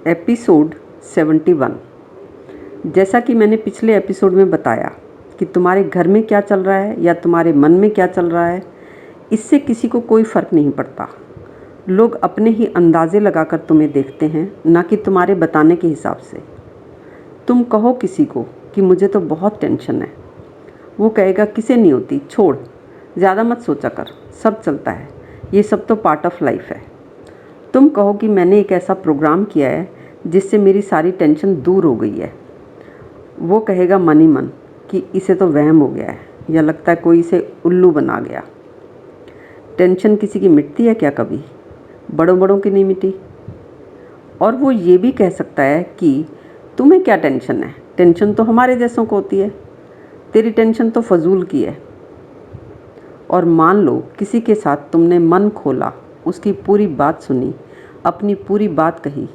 Episode 71। जैसा कि मैंने पिछले एपिसोड में बताया कि तुम्हारे घर में क्या चल रहा है या तुम्हारे मन में क्या चल रहा है, इससे किसी को कोई फ़र्क नहीं पड़ता। लोग अपने ही अंदाज़े लगाकर तुम्हें देखते हैं, ना कि तुम्हारे बताने के हिसाब से। तुम कहो किसी को कि मुझे तो बहुत टेंशन है, वो कहेगा किसे नहीं होती, छोड़, ज़्यादा मत सोचा कर, सब चलता है, ये सब तो पार्ट ऑफ लाइफ है। तुम कहो कि मैंने एक ऐसा प्रोग्राम किया है जिससे मेरी सारी टेंशन दूर हो गई है, वो कहेगा मन ही मन कि इसे तो वहम हो गया है या लगता है कोई इसे उल्लू बना गया। टेंशन किसी की मिटती है क्या कभी? बड़ों बड़ों की नहीं मिटी। और वो ये भी कह सकता है कि तुम्हें क्या टेंशन है, टेंशन तो हमारे जैसों को होती है, तेरी टेंशन तो फजूल की है। और मान लो किसी के साथ तुमने मन खोला, उसकी पूरी बात सुनी, अपनी पूरी बात कही,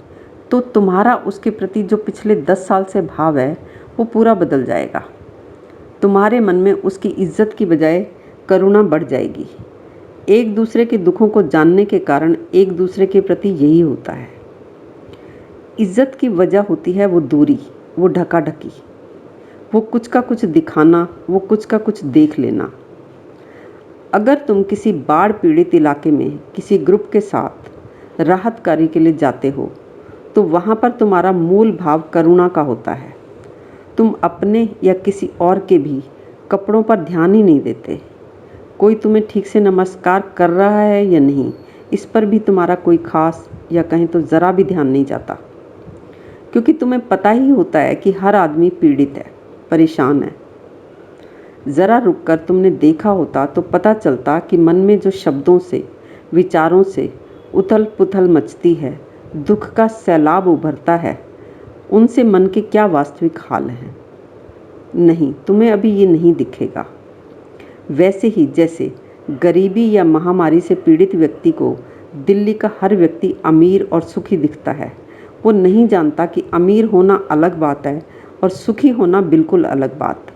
तो तुम्हारा उसके प्रति जो पिछले 10 साल से भाव है वो पूरा बदल जाएगा। तुम्हारे मन में उसकी इज्जत की बजाय करुणा बढ़ जाएगी। एक दूसरे के दुखों को जानने के कारण एक दूसरे के प्रति यही होता है। इज्जत की वजह होती है वो दूरी, वो ढकाढकी, वो कुछ का कुछ दिखाना, वो कुछ का कुछ देख लेना। अगर तुम किसी बाढ़ पीड़ित इलाके में किसी ग्रुप के साथ राहत कार्य के लिए जाते हो तो वहाँ पर तुम्हारा मूल भाव करुणा का होता है। तुम अपने या किसी और के भी कपड़ों पर ध्यान ही नहीं देते। कोई तुम्हें ठीक से नमस्कार कर रहा है या नहीं, इस पर भी तुम्हारा कोई खास या कहें तो ज़रा भी ध्यान नहीं जाता, क्योंकि तुम्हें पता ही होता है कि हर आदमी पीड़ित है, परेशान है। ज़रा रुककर तुमने देखा होता तो पता चलता कि मन में जो शब्दों से, विचारों से उथल पुथल मचती है, दुख का सैलाब उभरता है, उनसे मन के क्या वास्तविक हाल हैं। नहीं, तुम्हें अभी ये नहीं दिखेगा। वैसे ही जैसे गरीबी या महामारी से पीड़ित व्यक्ति को दिल्ली का हर व्यक्ति अमीर और सुखी दिखता है, वो नहीं जानता कि अमीर होना अलग बात है और सुखी होना बिल्कुल अलग बात।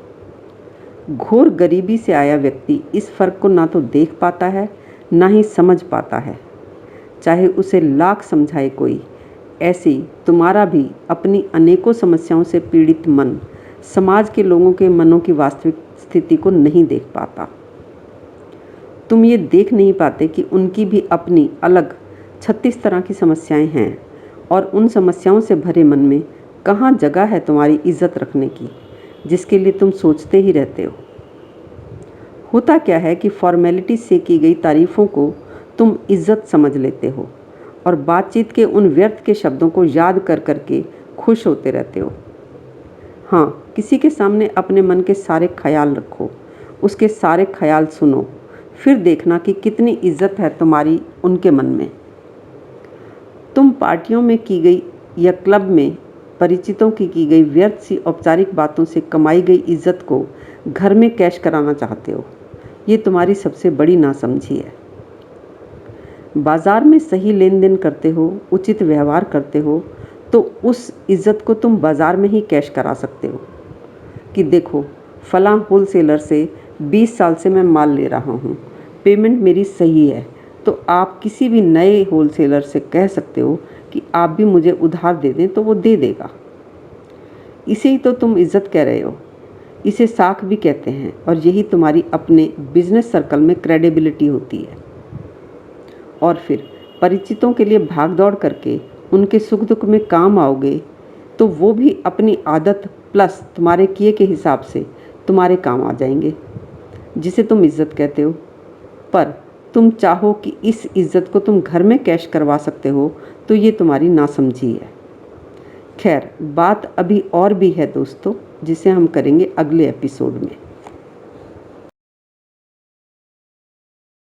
घोर गरीबी से आया व्यक्ति इस फर्क को ना तो देख पाता है, ना ही समझ पाता है, चाहे उसे लाख समझाए कोई। ऐसे ही तुम्हारा भी अपनी अनेकों समस्याओं से पीड़ित मन समाज के लोगों के मनों की वास्तविक स्थिति को नहीं देख पाता। तुम ये देख नहीं पाते कि उनकी भी अपनी अलग 36 तरह की समस्याएं हैं, और उन समस्याओं से भरे मन में कहाँ जगह है तुम्हारी इज्जत रखने की, जिसके लिए तुम सोचते ही रहते हो। होता क्या है कि फॉर्मेलिटी से की गई तारीफ़ों को तुम इज्जत समझ लेते हो और बातचीत के उन व्यर्थ के शब्दों को याद कर कर के खुश होते रहते हो। हाँ, किसी के सामने अपने मन के सारे ख्याल रखो, उसके सारे ख्याल सुनो, फिर देखना कि कितनी इज्जत है तुम्हारी उनके मन में। तुम पार्टियों में की गई या क्लब में परिचितों की गई व्यर्थ सी औपचारिक बातों से कमाई गई इज्जत को घर में कैश कराना चाहते हो। ये तुम्हारी सबसे बड़ी नासमझी है। बाज़ार में सही लेन देन करते हो, उचित व्यवहार करते हो, तो उस इज्जत को तुम बाज़ार में ही कैश करा सकते हो कि देखो, फलां होलसेलर से 20 साल से मैं माल ले रहा हूँ, पेमेंट मेरी सही है। तो आप किसी भी नए होलसेलर से कह सकते हो कि आप भी मुझे उधार दे दें, तो वो दे देगा। इसे ही तो तुम इज्जत कह रहे हो। इसे साख भी कहते हैं, और यही तुम्हारी अपने बिजनेस सर्कल में क्रेडिबिलिटी होती है। और फिर परिचितों के लिए भाग दौड़ करके उनके सुख दुख में काम आओगे तो वो भी अपनी आदत प्लस तुम्हारे किए के हिसाब से तुम्हारे काम आ जाएंगे, जिसे तुम इज्जत कहते हो। पर तुम चाहो कि इस इज्जत को तुम घर में कैश करवा सकते हो, तो ये तुम्हारी नासमझी है। खैर, बात अभी और भी है दोस्तों, जिसे हम करेंगे अगले एपिसोड में।